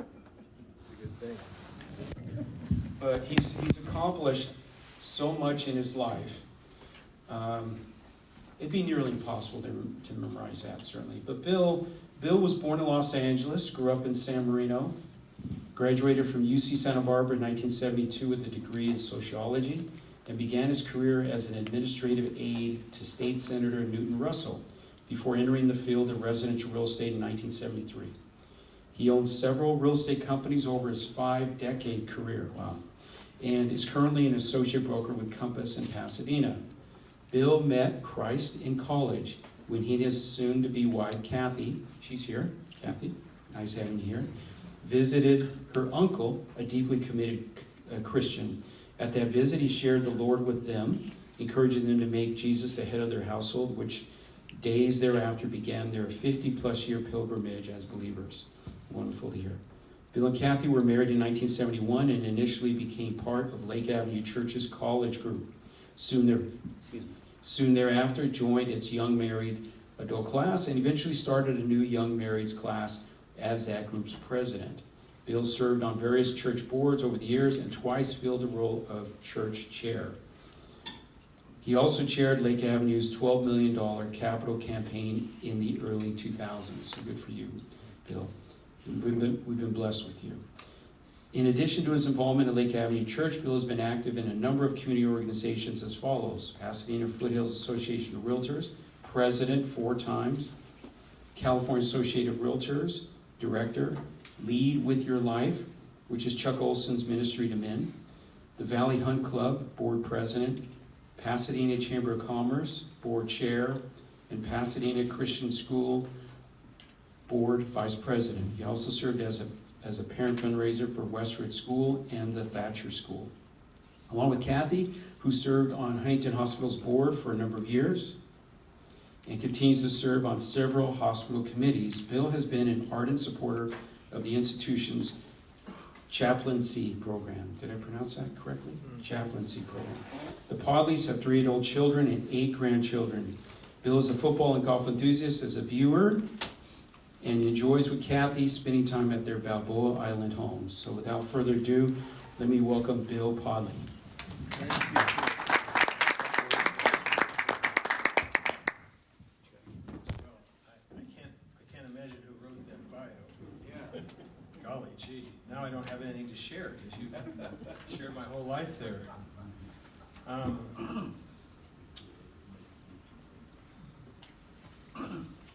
a good thing. But he's accomplished so much in his life. It'd be nearly impossible to memorize that, certainly. But Bill was born in Los Angeles, grew up in San Marino, graduated from UC Santa Barbara in 1972 with a degree in sociology, and began his career as an administrative aide to State Senator Newton Russell before entering the field of residential real estate in 1973. He owns several real estate companies over his 5-decade career, wow, and is currently an associate broker with Compass in Pasadena. Bill met Christ in college when he and his soon-to-be wife, Kathy, she's here, Kathy, nice having you here, visited her uncle, a deeply committed Christian. At that visit, he shared the Lord with them, encouraging them to make Jesus the head of their household, which days thereafter began their 50-plus year pilgrimage as believers. Wonderful to hear. Bill and Kathy were married in 1971 and initially became part of Lake Avenue Church's college group. Soon thereafter, joined its young married adult class and eventually started a new young marrieds class as that group's president. Bill served on various church boards over the years and twice filled the role of church chair. He also chaired Lake Avenue's $12 million capital campaign in the early 2000s. So good for you, Bill. We've been blessed with you. In addition to his involvement at Lake Avenue Church, Bill has been active in a number of community organizations as follows: Pasadena Foothills Association of Realtors, president 4 times, California Association of Realtors, director, Lead With Your Life, which is Chuck Olson's ministry to men, the Valley Hunt Club, board president, Pasadena Chamber of Commerce, board chair, and Pasadena Christian School, board vice president. He also served as a parent fundraiser for Westwood School and the Thatcher School. Along with Kathy, who served on Huntington Hospital's board for a number of years and continues to serve on several hospital committees, Bill has been an ardent supporter of the institution's chaplaincy program. Did I pronounce that correctly? Chaplaincy program. The Podleys have 3 adult children and 8 grandchildren. Bill is a football and golf enthusiast as a viewer and enjoys with Kathy spending time at their Balboa Island home. So without further ado, let me welcome Bill Podley. I can't imagine who wrote that bio. Yeah. Golly gee, now I don't have anything to share because you shared my whole life there.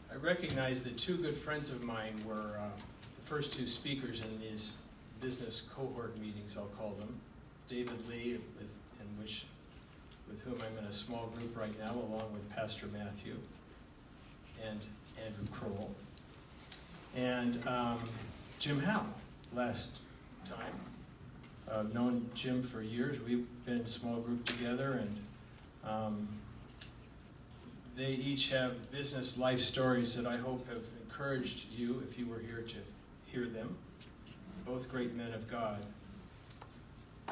I recognize that 2 good friends of mine were the first 2 speakers in these business cohort meetings, I'll call them. David Lee, with whom I'm in a small group right now, along with Pastor Matthew and Andrew Kroll, and Jim Howe last time. I've known Jim for years. We've been in a small group together, and they each have business life stories that I hope have encouraged you if you were here to hear them. Both great men of God.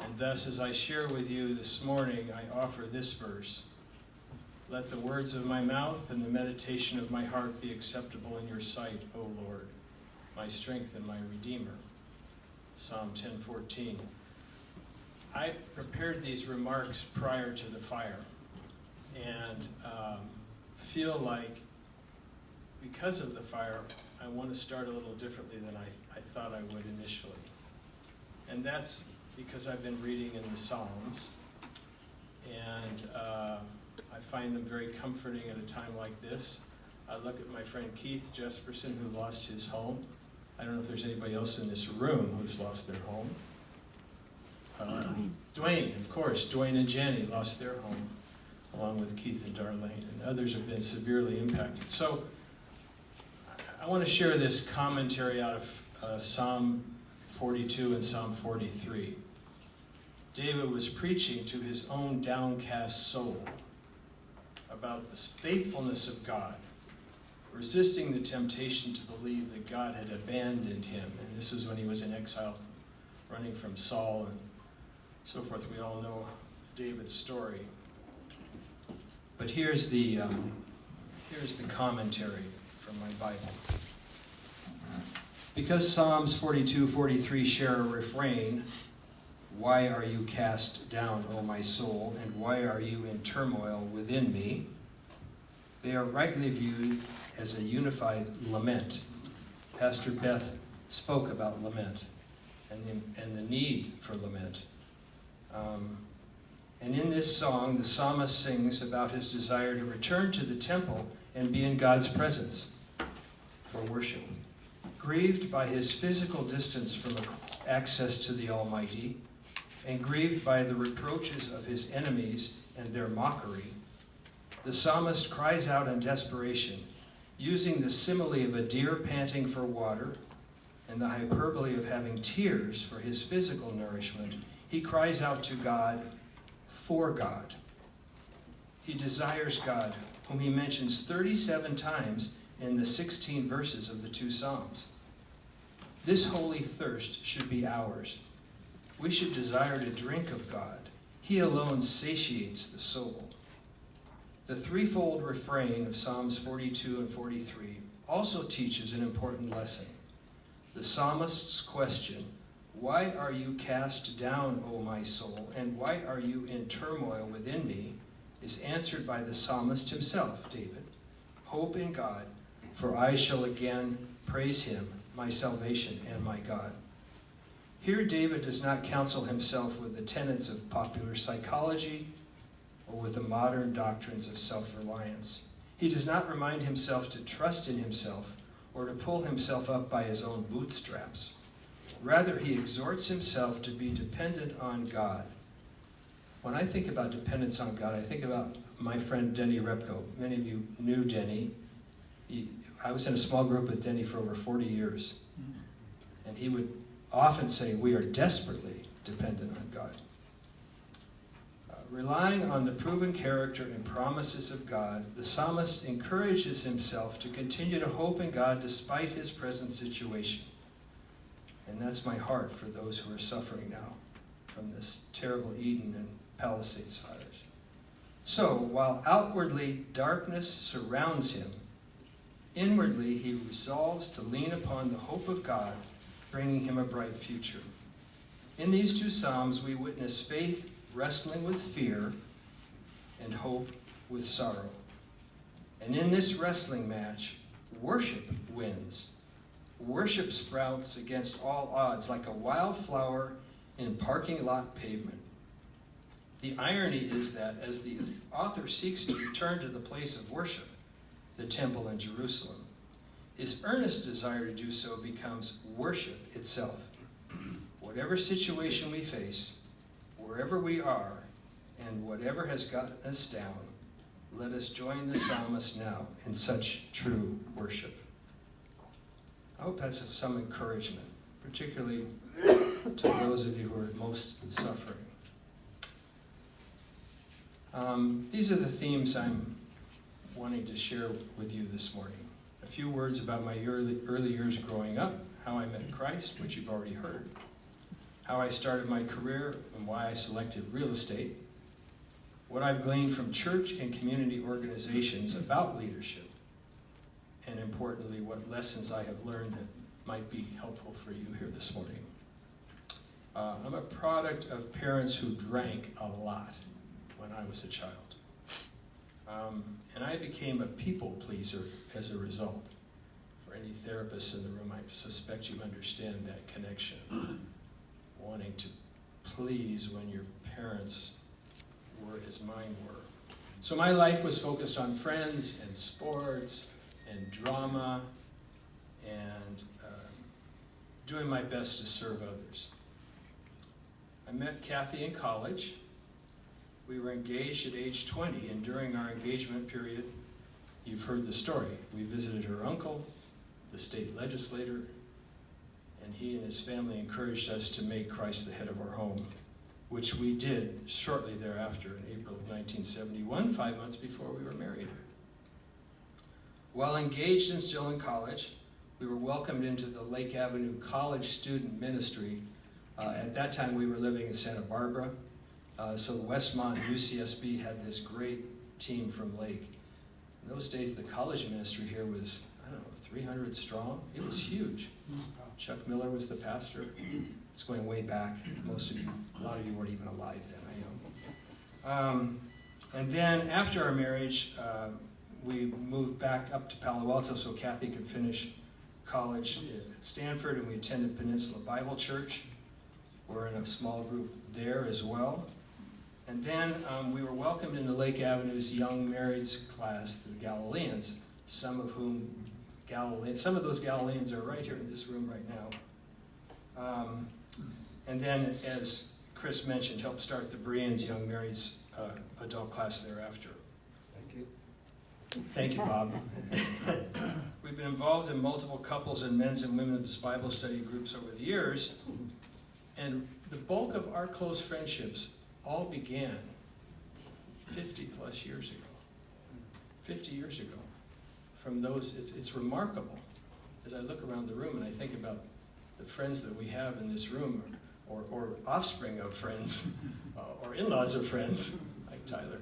And thus, as I share with you this morning, I offer this verse: "Let the words of my mouth and the meditation of my heart be acceptable in your sight, O Lord, my strength and my Redeemer." Psalm 10:14. I prepared these remarks prior to the fire, and feel like because of the fire, I want to start a little differently than I thought I would initially. And that's because I've been reading in the Psalms, and I find them very comforting at a time like this. I look at my friend Keith Jesperson, who lost his home. I don't know if there's anybody else in this room who's lost their home. Dwayne, of course, Dwayne and Jenny lost their home, along with Keith and Darlene, and others have been severely impacted. So I want to share this commentary out of Psalm 42 and Psalm 43. David was preaching to his own downcast soul about the faithfulness of God, resisting the temptation to believe that God had abandoned him. And this is when he was in exile, running from Saul and so forth. We all know David's story. But here's the commentary from my Bible. Because Psalms 42, 43 share a refrain, "Why are you cast down, O my soul, and why are you in turmoil within me?" they are rightly viewed as a unified lament. Pastor Beth spoke about lament and the need for lament. And in this song, the psalmist sings about his desire to return to the temple and be in God's presence for worship. Grieved by his physical distance from access to the Almighty, and grieved by the reproaches of his enemies and their mockery, the psalmist cries out in desperation, using the simile of a deer panting for water and the hyperbole of having tears for his physical nourishment. He cries out to God for God. He desires God, whom he mentions 37 times in the 16 verses of the two Psalms. This holy thirst should be ours. We should desire to drink of God. He alone satiates the soul. The threefold refrain of Psalms 42 and 43 also teaches an important lesson. The psalmist's question, "Why are you cast down, O my soul, and why are you in turmoil within me?" is answered by the psalmist himself, David. "Hope in God, for I shall again praise him, my salvation and my God." Here David does not counsel himself with the tenets of popular psychology or with the modern doctrines of self-reliance. He does not remind himself to trust in himself or to pull himself up by his own bootstraps. Rather, he exhorts himself to be dependent on God. When I think about dependence on God, I think about my friend Denny Repko. Many of you knew Denny. I was in a small group with Denny for over 40 years. And he would often say, "We are desperately dependent on God." Relying on the proven character and promises of God, the psalmist encourages himself to continue to hope in God despite his present situation. And that's my heart for those who are suffering now from this terrible Eden and Palisades fires. So, while outwardly darkness surrounds him, inwardly he resolves to lean upon the hope of God, bringing him a bright future. In these two psalms, we witness faith wrestling with fear and hope with sorrow. And in this wrestling match, worship wins. Worship sprouts against all odds like a wildflower in parking lot pavement. The irony is that as the author seeks to return to the place of worship, the temple in Jerusalem, his earnest desire to do so becomes worship itself. Whatever situation we face, wherever we are, and whatever has gotten us down, let us join the psalmist now in such true worship. I hope that's of some encouragement, particularly to those of you who are most suffering. These are the themes I'm wanting to share with you this morning. A few words about my early years growing up, how I met Christ, which you've already heard, how I started my career and why I selected real estate, what I've gleaned from church and community organizations about leadership, and importantly, what lessons I have learned that might be helpful for you here this morning. I'm a product of parents who drank a lot when I was a child. And I became a people pleaser as a result. For any therapists in the room, I suspect you understand that connection. Wanting to please when your parents were as mine were. So my life was focused on friends and sports and drama and doing my best to serve others. I met Kathy in college. We were engaged at age 20, and during our engagement period, you've heard the story. We visited her uncle, the state legislator, and he and his family encouraged us to make Christ the head of our home, which we did shortly thereafter in April of 1971, 5 months before we were married. While engaged and still in college, we were welcomed into the Lake Avenue College Student Ministry. At that time, we were living in Santa Barbara. So Westmont UCSB had this great team from Lake. In those days, the college ministry here was, 300 strong. It was huge. Chuck Miller was the pastor. It's going way back. A lot of you weren't even alive then, I know. And then after our marriage, we moved back up to Palo Alto so Kathy could finish college at Stanford, and we attended Peninsula Bible Church. We're in a small group there as well. And then we were welcomed into Lake Avenue's Young Marrieds class, the Galileans, some of those Galileans are right here in this room right now. And then, as Chris mentioned, helped start the Bereans Young Marrieds adult class thereafter. Thank you. Thank you, Bob. We've been involved in multiple couples and men's and women's Bible study groups over the years, and the bulk of our close friendships all began 50 plus years ago. 50 years ago. From those, it's remarkable as I look around the room and I think about the friends that we have in this room, or offspring of friends, or in-laws of friends, like Tyler.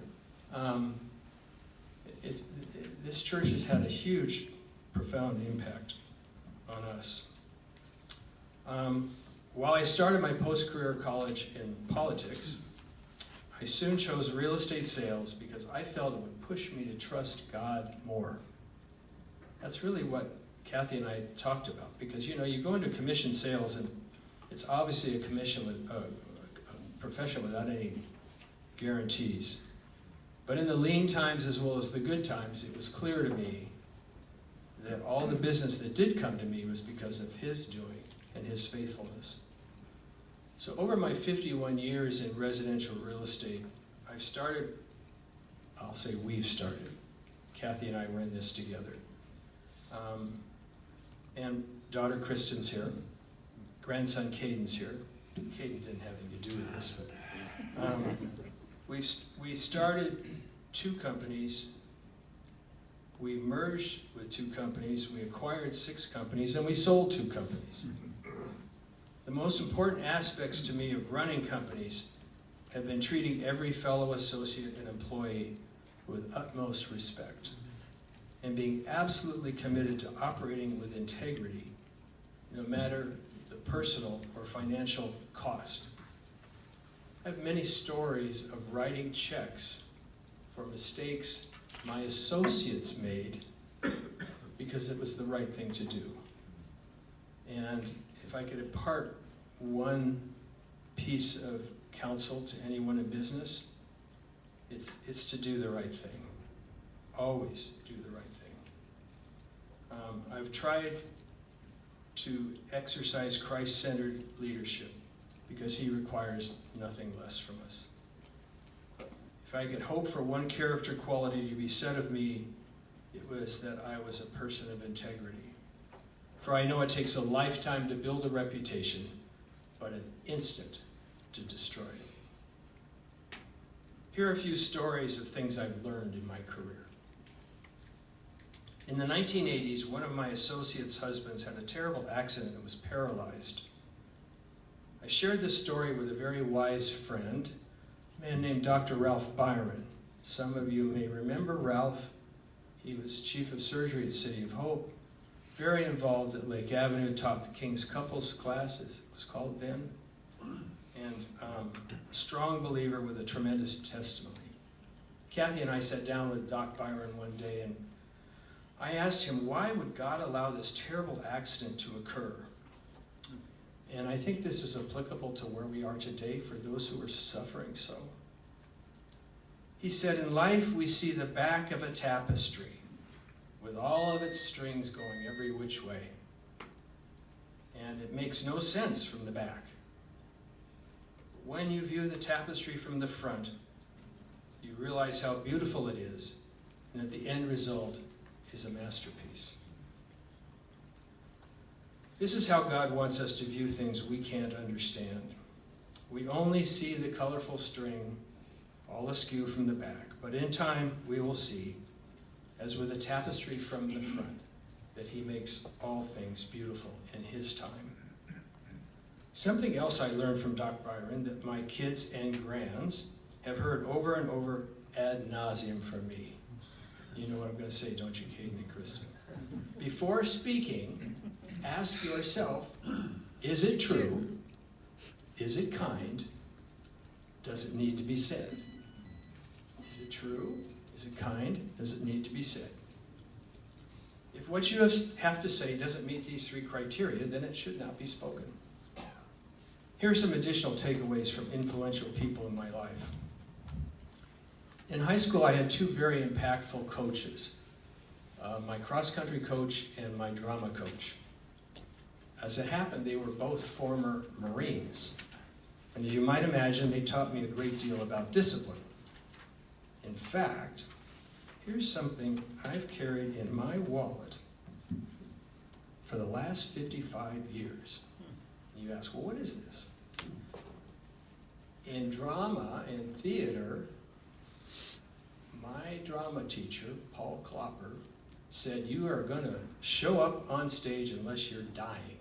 This church has had a huge, profound impact on us. While I started my post-career college in politics, I soon chose real estate sales because I felt it would push me to trust God more. That's really what Kathy and I talked about, because you go into commission sales and it's obviously a commission with a profession without any guarantees. But in the lean times as well as the good times, it was clear to me that all the business that did come to me was because of His doing and His faithfulness. So over my 51 years in residential real estate, we've started, Kathy and I were in this together. And daughter Kristen's here, grandson Caden's here. Caden didn't have anything to do with this, but we started 2 companies. We merged with 2 companies. We acquired 6 companies, and we sold 2 companies. The most important aspects to me of running companies have been treating every fellow associate and employee with utmost respect and being absolutely committed to operating with integrity, no matter the personal or financial cost. I have many stories of writing checks for mistakes my associates made because it was the right thing to do. And if I could impart one piece of counsel to anyone in business, it's to do the right thing. Always do the right thing. I've tried to exercise Christ-centered leadership because He requires nothing less from us. If I could hope for one character quality to be said of me, it was that I was a person of integrity. For I know it takes a lifetime to build a reputation, but an instant to destroy it. Here are a few stories of things I've learned in my career. In the 1980s, one of my associates' husbands had a terrible accident and was paralyzed. I shared this story with a very wise friend, a man named Dr. Ralph Byron. Some of you may remember Ralph. He was chief of surgery at City of Hope, very involved at Lake Avenue, taught the King's Couples class, as it was called then, and a strong believer with a tremendous testimony. Kathy and I sat down with Doc Byron one day, and I asked him, why would God allow this terrible accident to occur? And I think this is applicable to where we are today for those who are suffering so. He said, in life we see the back of a tapestry with all of its strings going every which way. And it makes no sense from the back. When you view the tapestry from the front, you realize how beautiful it is, and that the end result is a masterpiece. This is how God wants us to view things we can't understand. We only see the colorful string all askew from the back, but in time we will see, as with a tapestry from the front, that He makes all things beautiful in His time. Something else I learned from Doc Byron that my kids and grands have heard over and over ad nauseum from me. You know what I'm going to say, don't you, Caden and Kristen? Before speaking, ask yourself, is it true? Is it kind? Does it need to be said? Is it true? Is it kind? Does it need to be said? If what you have to say doesn't meet these three criteria, then it should not be spoken. Here are some additional takeaways from influential people in my life. In high school, I had two very impactful coaches, my cross-country coach and my drama coach. As it happened, they were both former Marines. And as you might imagine, they taught me a great deal about discipline. In fact, here's something I've carried in my wallet for the last 55 years. You ask, well, what is this? In drama and theater, my drama teacher, Paul Klopper, said, you are going to show up on stage unless you're dying.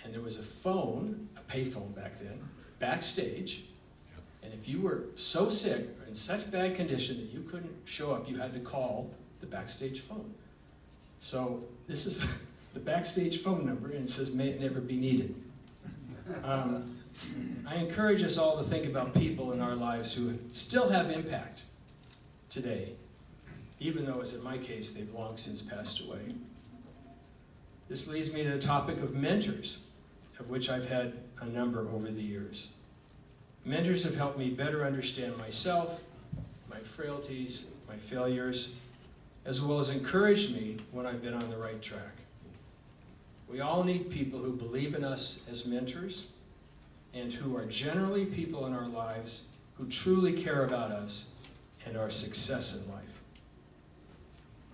And there was a phone, a payphone back then, backstage. And if you were so sick or in such bad condition that you couldn't show up, you had to call the backstage phone. So this is the backstage phone number, and it says, may it never be needed. I encourage us all to think about people in our lives who still have impact today, even though, as in my case, they've long since passed away. This leads me to the topic of mentors, of which I've had a number over the years. Mentors have helped me better understand myself, my frailties, my failures, as well as encouraged me when I've been on the right track. We all need people who believe in us as mentors and who are generally people in our lives who truly care about us and our success in life.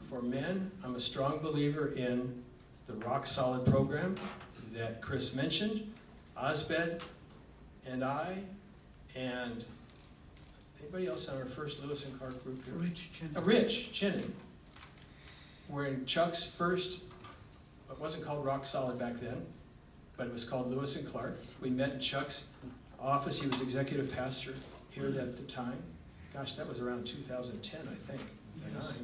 For men, I'm a strong believer in the Rock Solid program that Chris mentioned, Osbed and I, and anybody else on our first Lewis and Clark group here? Rich Chinnan. We're in Chuck's first, it wasn't called Rock Solid back then, but it was called Lewis and Clark. We met in Chuck's office. He was executive pastor here at the time. Gosh, that was around 2010, I think, yes.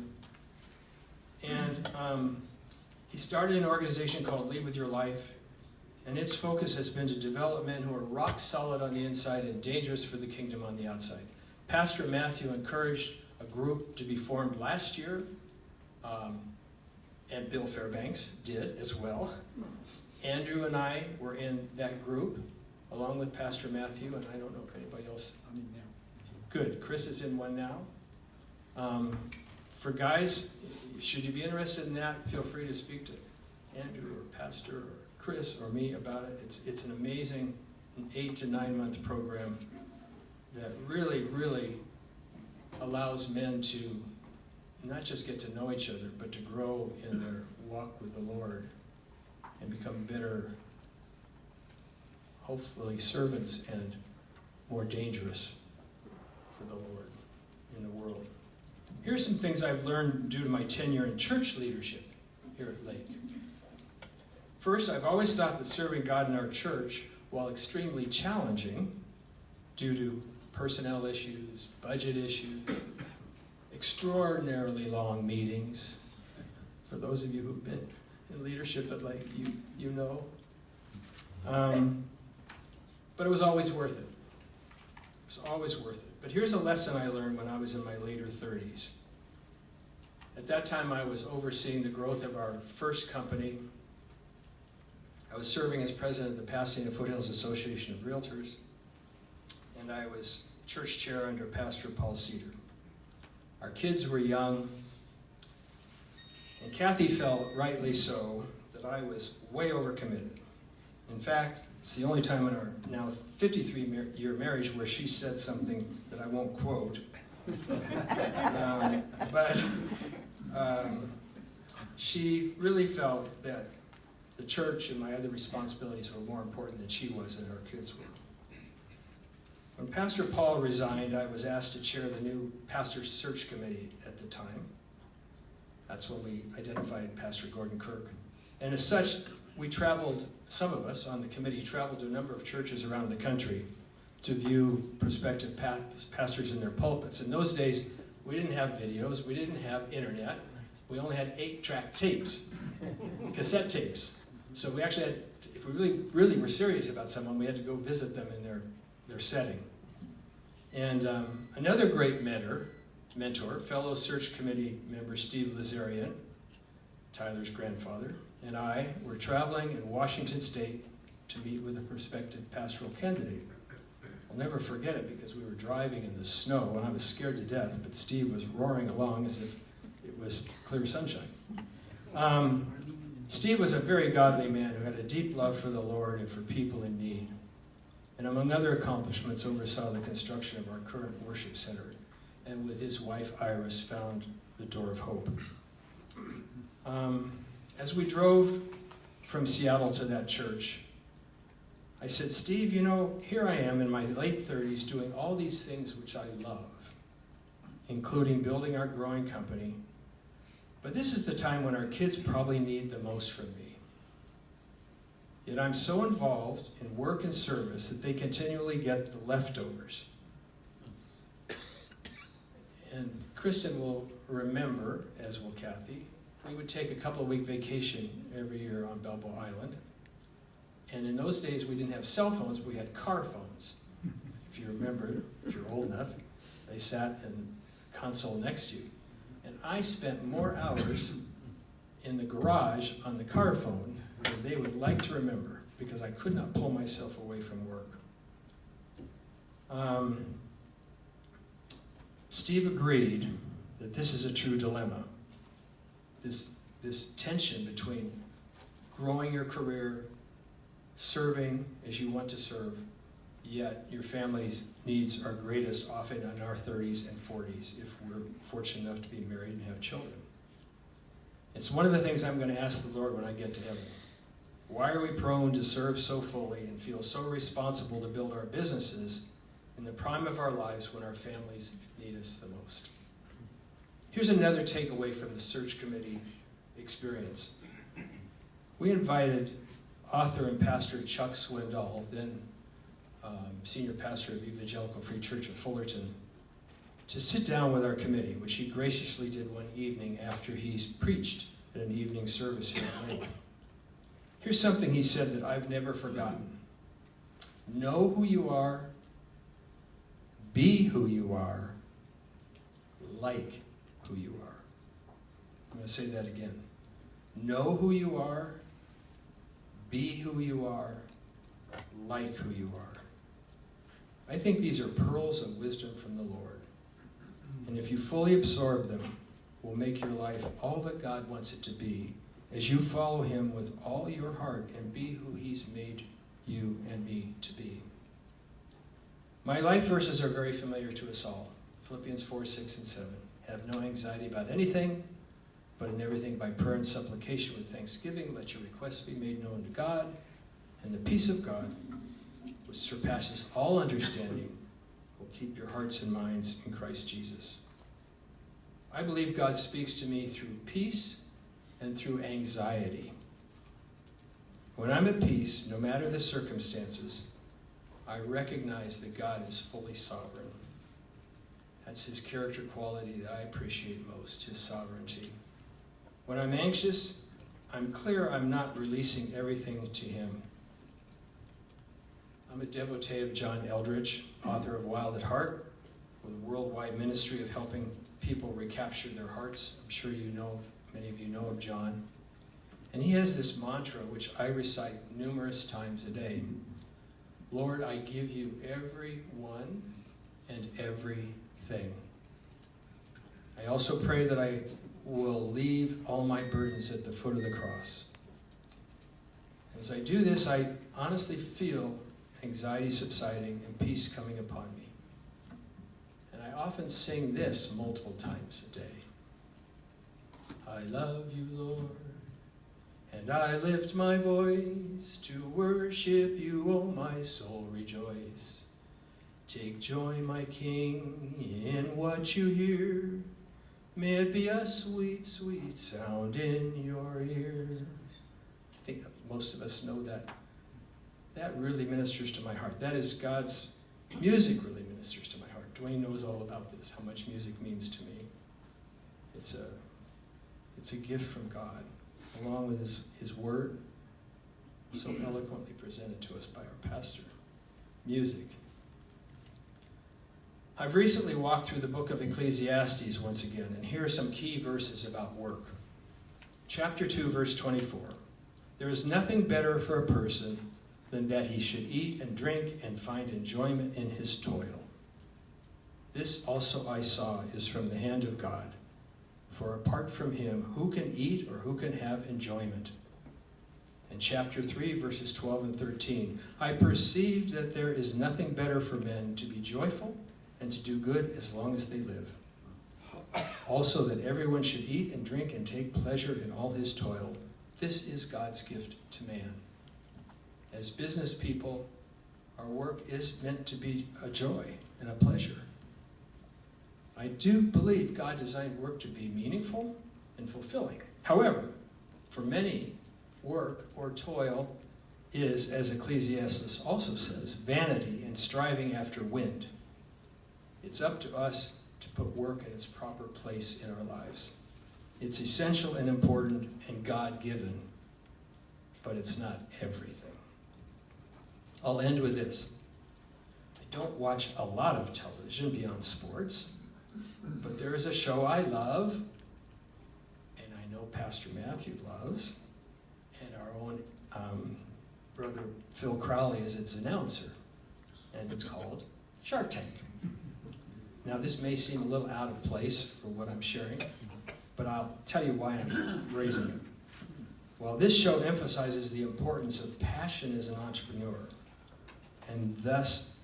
And he started an organization called Lead With Your Life, and its focus has been to develop men who are rock solid on the inside and dangerous for the kingdom on the outside. Pastor Matthew encouraged a group to be formed last year, and Bill Fairbanks did as well. Andrew and I were in that group, along with Pastor Matthew, and I don't know if anybody else. I'm in there. Good. Chris is in one now. For guys, should you be interested in that, feel free to speak to Andrew or Pastor or Chris or me about it. It's an amazing 8 to 9 month program that really, really allows men to not just get to know each other, but to grow in their walk with the Lord and become better, hopefully, servants and more dangerous for the Lord in the world. Here's some things I've learned due to my tenure in church leadership here at Lake. First, I've always thought that serving God in our church, while extremely challenging due to personnel issues, budget issues, extraordinarily long meetings, for those of you who've been in leadership at Lake, you know. But it was always worth it. It was always worth it. But here's a lesson I learned when I was in my later 30s. At that time, I was overseeing the growth of our first company. I was serving as president of the Pasadena Foothills Association of Realtors, and I was church chair under Pastor Paul Cedar. Our kids were young, and Kathy felt, rightly so, that I was way overcommitted. In fact, it's the only time in our now 53-year marriage where she said something that I won't quote. But she really felt that the church and my other responsibilities were more important than she was and our kids were. When Pastor Paul resigned, I was asked to chair the new pastor search committee at the time. That's when we identified Pastor Gordon Kirk. And as such, we traveled, some of us on the committee traveled to a number of churches around the country to view prospective pastors in their pulpits. In those days, we didn't have videos, we didn't have internet, we only had 8-track tapes, cassette tapes. So we actually had, if we really were serious about someone, we had to go visit them in their setting. And another great mentor, fellow search committee member Steve Lazarian, Tyler's grandfather, and I were traveling in Washington State to meet with a prospective pastoral candidate. I'll never forget it because we were driving in the snow and I was scared to death, but Steve was roaring along as if it was clear sunshine. Steve was a very godly man who had a deep love for the Lord and for people in need. And among other accomplishments, oversaw the construction of our current worship center, and with his wife Iris found the door of hope. As we drove from Seattle to that church, I said, Steve, you know, here I am in my late 30s doing all these things which I love, including building our growing company. But this is the time when our kids probably need the most from me. Yet I'm so involved in work and service that they continually get the leftovers. And Kristen will remember, as will Kathy, we would take a couple-week vacation every year on Balboa Island. And in those days, we didn't have cell phones, but we had car phones. If you remember, if you're old enough, they sat in the console next to you. And I spent more hours in the garage on the car phone than they would like to remember, because I could not pull myself away from work. Steve agreed that this is a true dilemma. This tension between growing your career, serving as you want to serve, yet your family's needs are greatest often in our 30s and 40s if we're fortunate enough to be married and have children. It's one of the things I'm going to ask the Lord when I get to heaven. Why are we prone to serve so fully and feel so responsible to build our businesses in the prime of our lives when our families need us the most? Here's another takeaway from the search committee experience. We invited author and pastor Chuck Swindoll, then senior pastor of Evangelical Free Church of Fullerton, to sit down with our committee, which he graciously did one evening after he's preached at an evening service here at Lake. Here's something he said that I've never forgotten. Know who you are, be who you are, like who you are. I'm going to say that again. Know who you are, be who you are, like who you are. I think these are pearls of wisdom from the Lord. And if you fully absorb them, will make your life all that God wants it to be as you follow him with all your heart and be who he's made you and me to be. My life verses are very familiar to us all. Philippians 4, 6, and 7. Have no anxiety about anything, but in everything by prayer and supplication with thanksgiving, let your requests be made known to God, and the peace of God, which surpasses all understanding, will keep your hearts and minds in Christ Jesus. I believe God speaks to me through peace and through anxiety. When I'm at peace, no matter the circumstances, I recognize that God is fully sovereign. That's his character quality that I appreciate most, his sovereignty. When I'm anxious, I'm clear I'm not releasing everything to him. I'm a devotee of John Eldredge, author of Wild at Heart, with a worldwide ministry of helping people recapture their hearts. I'm sure you know, many of you know of John. And he has this mantra, which I recite numerous times a day. Lord, I give you everyone and everything. I also pray that I will leave all my burdens at the foot of the cross. As I do this, I honestly feel anxiety subsiding and peace coming upon me. And I often sing this multiple times a day. I love you, Lord, and I lift my voice to worship you, oh my soul, rejoice. Take joy, my King, in what you hear. May it be a sweet, sweet sound in your ears. I think most of us know that. That really ministers to my heart. That is God's music really ministers to my heart. Dwayne knows all about this, how much music means to me. It's It's a gift from God, along with his word, so eloquently presented to us by our pastor. Music. I've recently walked through the book of Ecclesiastes once again, and here are some key verses about work. Chapter 2, verse 24. There is nothing better for a person than that he should eat and drink and find enjoyment in his toil. This also I saw is from the hand of God. For apart from him, who can eat or who can have enjoyment? In chapter 3, verses 12 and 13, I perceived that there is nothing better for men to be joyful and to do good as long as they live. Also that everyone should eat and drink and take pleasure in all his toil. This is God's gift to man. As business people, our work is meant to be a joy and a pleasure. I do believe God designed work to be meaningful and fulfilling. However, for many, work or toil is, as Ecclesiastes also says, vanity and striving after wind. It's up to us to put work in its proper place in our lives. It's essential and important and God-given, but it's not everything. I'll end with this. I don't watch a lot of television beyond sports, but there is a show I love, and I know Pastor Matthew loves, and our own brother Phil Crowley is its announcer, and it's called Shark Tank. Now, this may seem a little out of place for what I'm sharing, but I'll tell you why I'm raising it. Well, this show emphasizes the importance of passion as an entrepreneur, and thus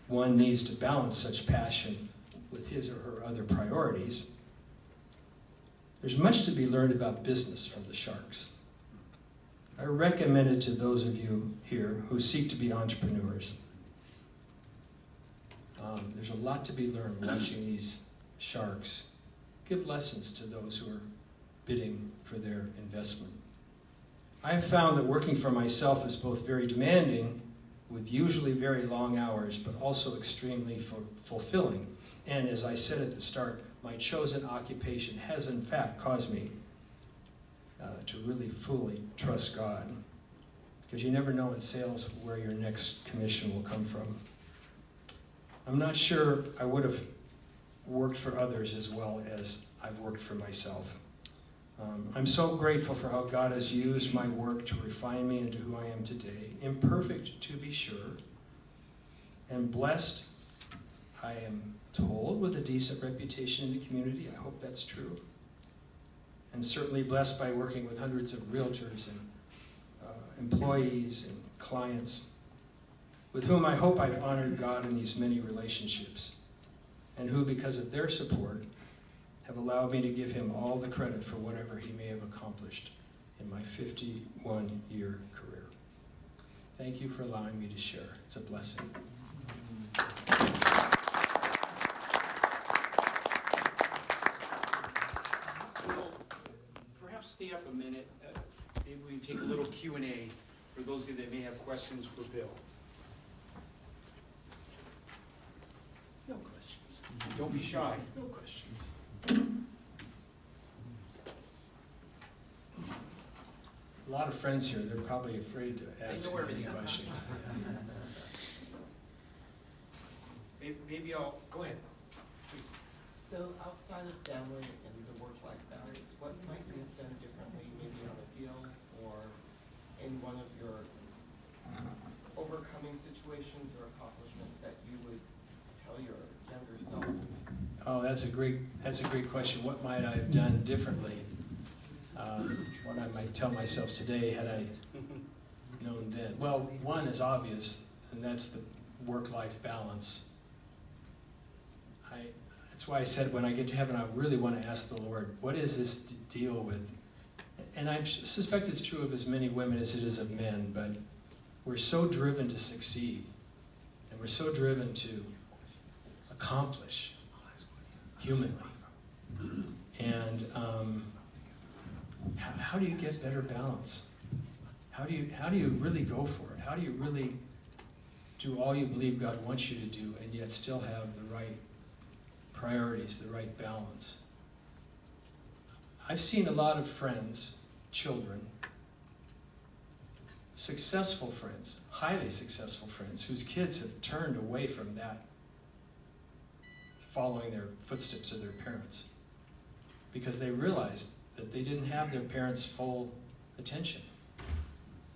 one needs to balance such passion with his or her other priorities. There's much to be learned about business from the sharks. I recommend it to those of you here who seek to be entrepreneurs. There's a lot to be learned watching these sharks give lessons to those who are bidding for their investment. I have found that working for myself is both very demanding, with usually very long hours, but also extremely fulfilling. And as I said at the start, my chosen occupation has in fact caused me to really fully trust God. Because you never know in sales where your next commission will come from. I'm not sure I would have worked for others as well as I've worked for myself. I'm so grateful for how God has used my work to refine me into who I am today. Imperfect, to be sure, and blessed, I am told, with a decent reputation in the community. I hope that's true. And certainly blessed by working with hundreds of realtors and employees and clients, with whom I hope I've honored God in these many relationships, and who, because of their support, have allowed me to give him all the credit for whatever he may have accomplished in my 51-year career. Thank you for allowing me to share. It's a blessing. Well, perhaps stay up a minute. Maybe we can take a little Q&A for those of you that may have questions for Bill. No questions. Don't be shy. No questions. A lot of friends here, they're probably afraid to ask know any everything. questions. Maybe I'll, go ahead, please. So outside of family and the work-life balance, what might you have done differently, maybe on a deal or in one of your overcoming situations or accomplishments that you would tell your younger self? Oh, that's a great question. What might I have done differently? What I might tell myself today had I known then. Well, one is obvious, and that's the work-life balance. That's why I said when I get to heaven, I really want to ask the Lord, what is this deal with? And I suspect it's true of as many women as it is of men, but we're so driven to succeed, and we're so driven to accomplish humanly. And how do you get better balance? How do you really go for it? How do you really do all you believe God wants you to do, and yet still have the right priorities, the right balance? I've seen a lot of friends, children, successful friends, highly successful friends, whose kids have turned away from that, following their footsteps of their parents, because they realized that they didn't have their parents' full attention.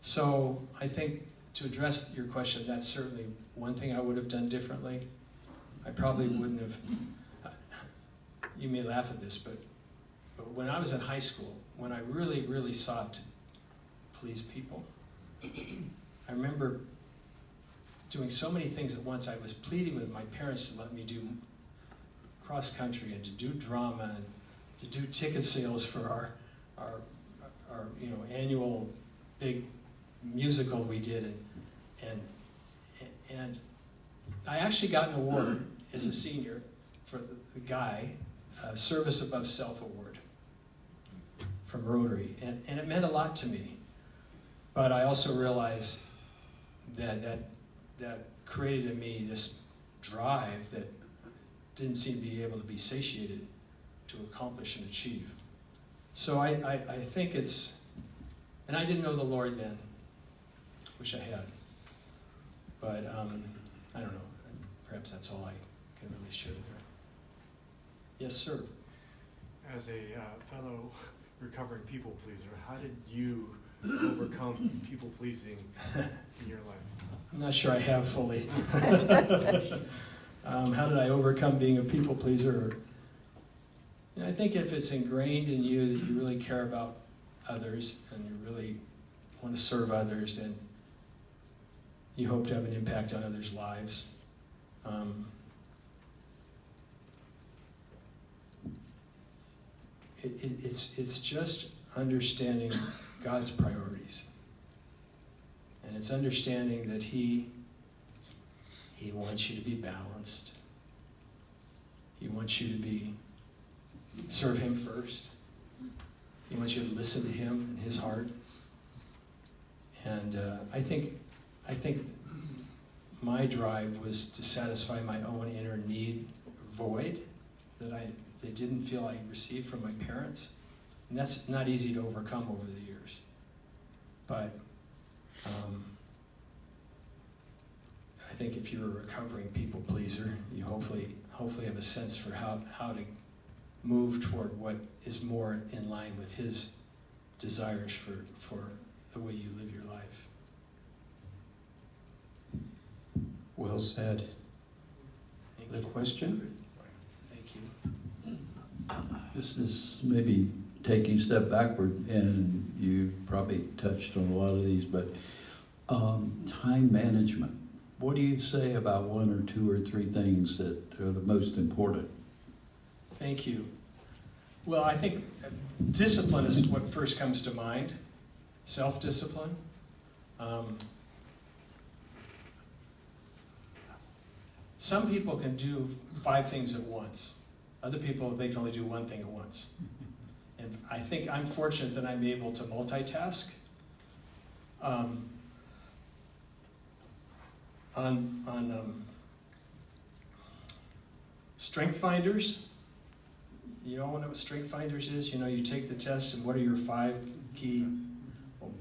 So I think, to address your question, that's certainly one thing I would have done differently. I probably wouldn't have, you may laugh at this, but when I was in high school, when I really, really sought to please people, I remember doing so many things at once. I was pleading with my parents to let me do cross country and to do drama and to do ticket sales for our annual big musical we did, and I actually got an award as a senior for the guy, Service Above Self Award from Rotary, and it meant a lot to me. But I also realized that created in me this drive that didn't seem to be able to be satiated to accomplish and achieve. So I think it's, and I didn't know the Lord then. Wish I had. But I don't know. Perhaps that's all I can really share there. Yes, sir. As a fellow recovering people pleaser, how did you overcome people pleasing in your life? I'm not sure I have fully. How did I overcome being a people pleaser? I think if it's ingrained in you that you really care about others and you really want to serve others, then you hope to have an impact on others' lives. It's just understanding God's priorities. And it's understanding that He wants you to be balanced. He wants you to serve Him first. He wants you to listen to Him and His heart. And I think my drive was to satisfy my own inner need void that they didn't feel I received from my parents. And that's not easy to overcome over the years. But I think if you're a recovering people pleaser, you hopefully have a sense for how to move toward what is more in line with His desires for the way you live your life. Well said. Thank The you. question? Thank you. This is maybe taking a step backward, and you probably touched on a lot of these, but time management. What do you say about one or two or three things that are the most important? Thank you. Well, I think discipline is what first comes to mind. Self-discipline. Some people can do 5 things at once. Other people, they can only do 1 thing at once. And I think I'm fortunate that I'm able to multitask. On Strength Finders, you all know what Strength Finders is? You take the test and what are your 5 key... Well,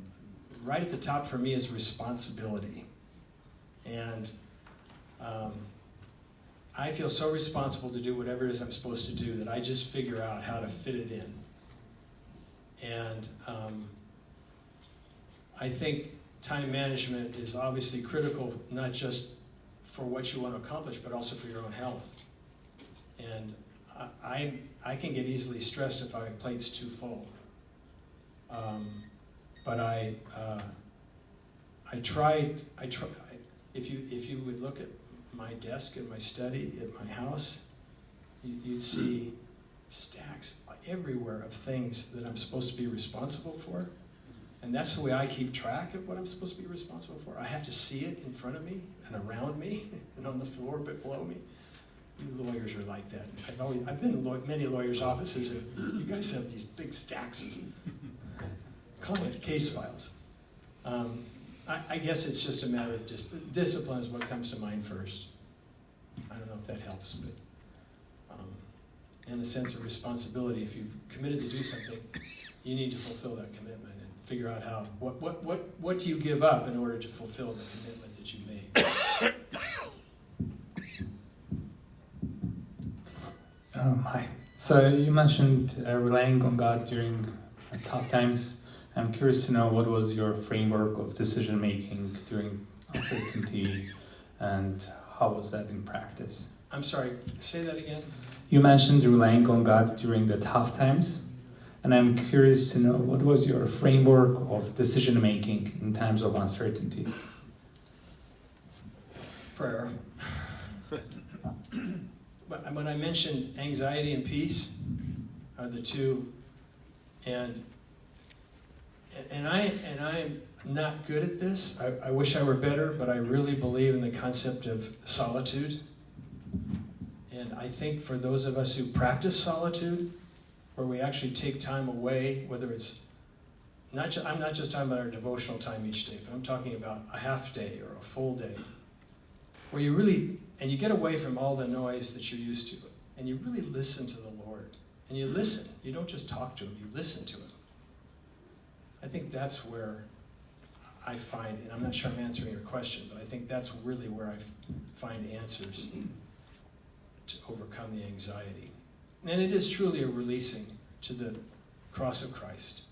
right at the top for me is responsibility. And I feel so responsible to do whatever it is I'm supposed to do that I just figure out how to fit it in. And I think time management is obviously critical, not just for what you want to accomplish, but also for your own health. And I can get easily stressed if my plate's too full. But I try. If you would look at my desk in my study at my house, you'd see stacks everywhere of things that I'm supposed to be responsible for. And that's the way I keep track of what I'm supposed to be responsible for. I have to see it in front of me and around me and on the floor a bit below me. You lawyers are like that. I've been in many lawyers' offices, and you guys have these big stacks of client case files. I guess it's just a matter of discipline is what comes to mind first. I don't know if that helps, but and a sense of responsibility. If you've committed to do something, you need to fulfill that commitment and figure out how, what do you give up in order to fulfill the commitment that you made? Hi. So you mentioned relying on God during tough times. I'm curious to know what was your framework of decision making during uncertainty, and how was that in practice? I'm sorry, say that again? You mentioned relying on God during the tough times, and I'm curious to know what was your framework of decision making in times of uncertainty? Prayer. But when I mentioned anxiety and peace are the two, and I'm not good at this. I wish I were better, but I really believe in the concept of solitude. And I think for those of us who practice solitude, where we actually take time away, whether it's I'm not just talking about our devotional time each day, but I'm talking about a half day or a full day, where you really, and you get away from all the noise that you're used to, and you really listen to the Lord. And you listen. You don't just talk to Him, you listen to Him. I think that's where I find, and I'm not sure I'm answering your question, but I think that's really where I find answers to overcome the anxiety. And it is truly a releasing to the cross of Christ,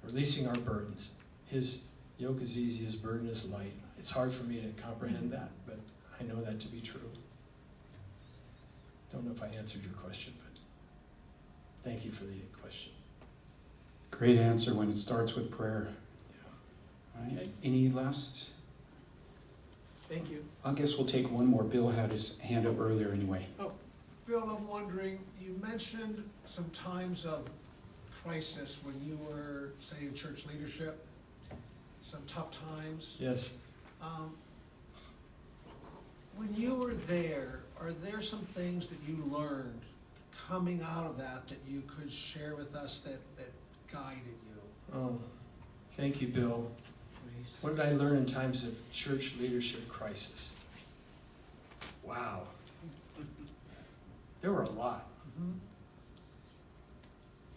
releasing our burdens. His yoke is easy, His burden is light. It's hard for me to comprehend that, but I know that to be true. Don't know if I answered your question, but thank you for the question. Great answer when it starts with prayer. Yeah. Right? Okay. Any last? Thank you. I guess we'll take one more. Bill had his hand up earlier anyway. Bill, I'm wondering, you mentioned some times of crisis when you were, say, in church leadership, some tough times. Yes. When you were there, are there some things that you learned coming out of that that you could share with us that guided you? Oh, thank you, Bill. What did I learn in times of church leadership crisis? Wow. There were a lot.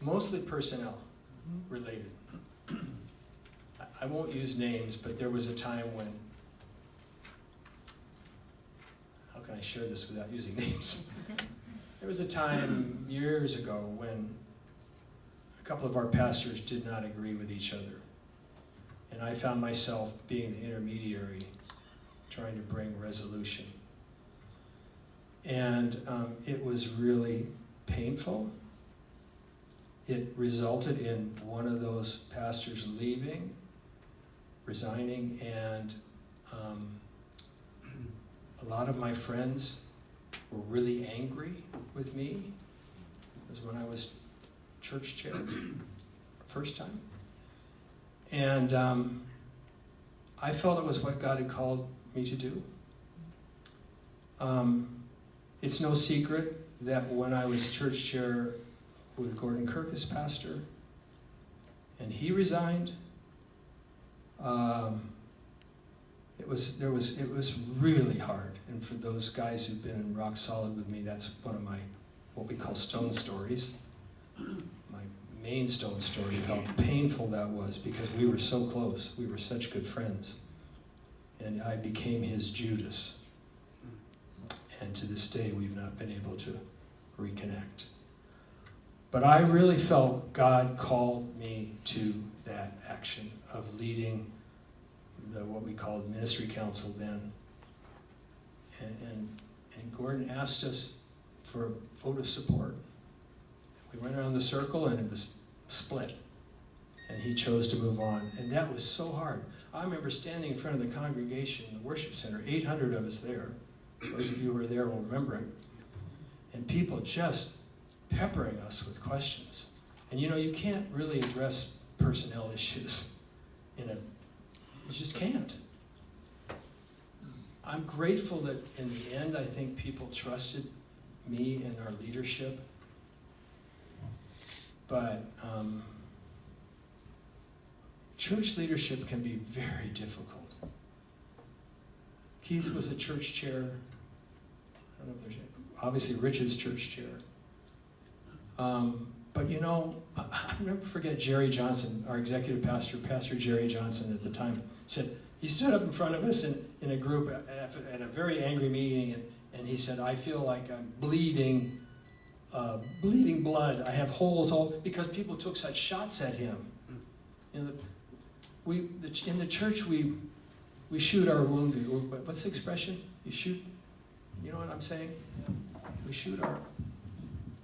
Mostly personnel related. I won't use names, but there was a time when, how can I share this without using names? There was a time years ago when a couple of our pastors did not agree with each other. And I found myself being the intermediary, trying to bring resolution. And it was really painful. It resulted in one of those pastors leaving, resigning, and a lot of my friends were really angry with me. It was when I was church chair, first time. And I felt it was what God had called me to do. It's no secret that when I was church chair with Gordon Kirk as pastor, and he resigned, it was really hard. And for those guys who've been in rock solid with me, that's one of my what we call stone stories. My main stone story of how painful that was, because we were so close. We were such good friends. And I became his Judas. And to this day, we've not been able to reconnect. But I really felt God called me to that action of leading what we called ministry council then. And Gordon asked us for a vote of support. We went around the circle and it was split. And he chose to move on. And that was so hard. I remember standing in front of the congregation in the worship center, 800 of us there. Those of you who were there will remember it. And people just peppering us with questions. And you can't really address personnel issues you just can't. I'm grateful that in the end, I think people trusted me and our leadership. But church leadership can be very difficult. Keith was a church chair. I don't know if there's obviously Richard's church chair. But you know, I'll never forget Jerry Johnson, our executive pastor, Pastor Jerry Johnson at the time, said, he stood up in front of us in a group at a very angry meeting, and he said, I feel like I'm bleeding blood. I have holes all, because people took such shots at him. In the church, we shoot our wounded. What's the expression? You shoot, you know what I'm saying?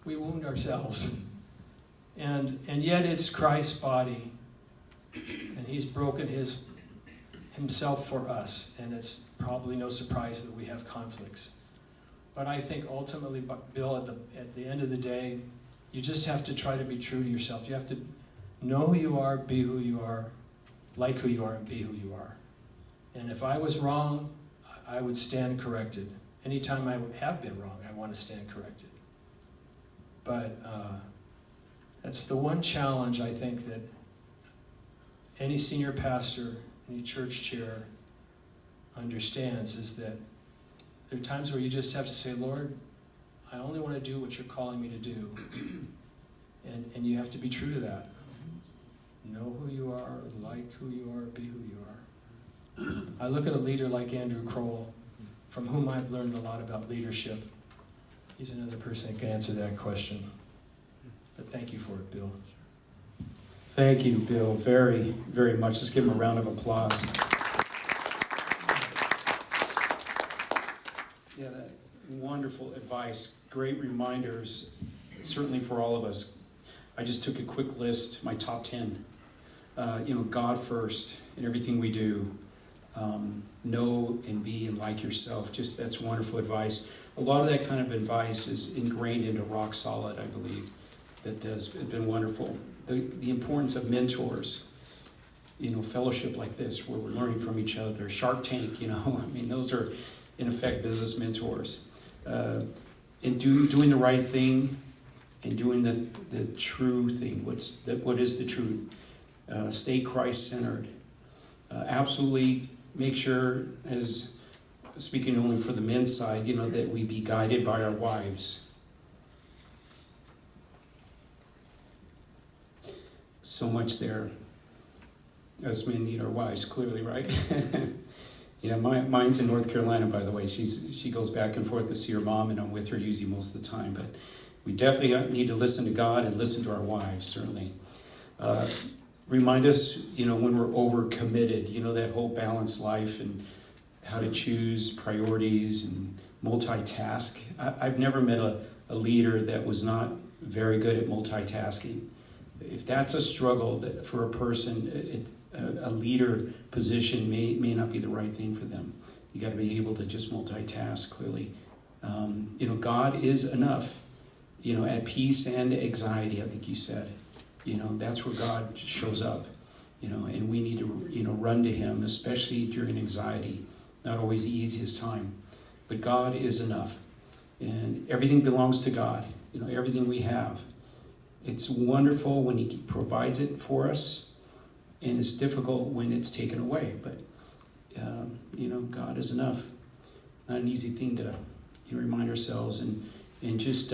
We wound ourselves. And yet it's Christ's body, and he's broken himself for us, and it's probably no surprise that we have conflicts. But I think ultimately, Bill, at the end of the day, you just have to try to be true to yourself. You have to know who you are, be who you are, like who you are, and be who you are. And if I was wrong, I would stand corrected. Anytime I have been wrong, I want to stand corrected. But that's the one challenge I think that any senior pastor, any church chair understands, is that there are times where you just have to say, Lord, I only want to do what you're calling me to do. And you have to be true to that. Know who you are, like who you are, be who you are. I look at a leader like Andrew Kroll, from whom I've learned a lot about leadership. He's another person that can answer that question. But thank you for it, Bill. Thank you, Bill, very, very much. Let's give him a round of applause. Yeah, that wonderful advice, great reminders, certainly for all of us. I just took a quick list, my top 10. God first in everything we do. Know and be and like yourself. Just that's wonderful advice. A lot of that kind of advice is ingrained into Rock Solid, I believe. That has been wonderful. The importance of mentors, fellowship like this where we're learning from each other. Shark Tank, those are in effect business mentors. And doing the right thing and doing the true thing. What is the truth? Stay Christ-centered. Absolutely make sure, as speaking only for the men's side, that we be guided by our wives. So much there. Us men need our wives, clearly, right? Yeah, mine's in North Carolina, by the way. She goes back and forth to see her mom, and I'm with her usually most of the time. But we definitely need to listen to God and listen to our wives, certainly. Remind us, when we're overcommitted, that whole balanced life and how to choose priorities and multitask. I've never met a leader that was not very good at multitasking. If that's a struggle that for a person, a leader position may not be the right thing for them. You got to be able to just multitask clearly. God is enough. At peace and anxiety, I think you said. That's where God shows up. And we need to run to Him, especially during anxiety. Not always the easiest time, but God is enough, and everything belongs to God. Everything we have. It's wonderful when He provides it for us, and it's difficult when it's taken away. But God is enough. Not an easy thing to remind ourselves, and just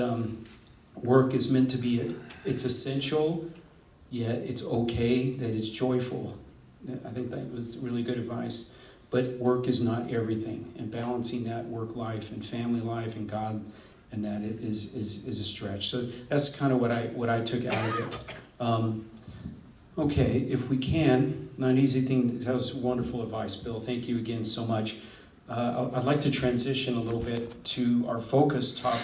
work is meant to be. It's essential, yet it's okay that it's joyful. I think that was really good advice. But work is not everything, and balancing that work life and family life and God. And that it is a stretch. So that's kind of what I took out of it. Okay, if we can, not an easy thing. That was wonderful advice, Bill. Thank you again so much. I'd like to transition a little bit to our focus topic.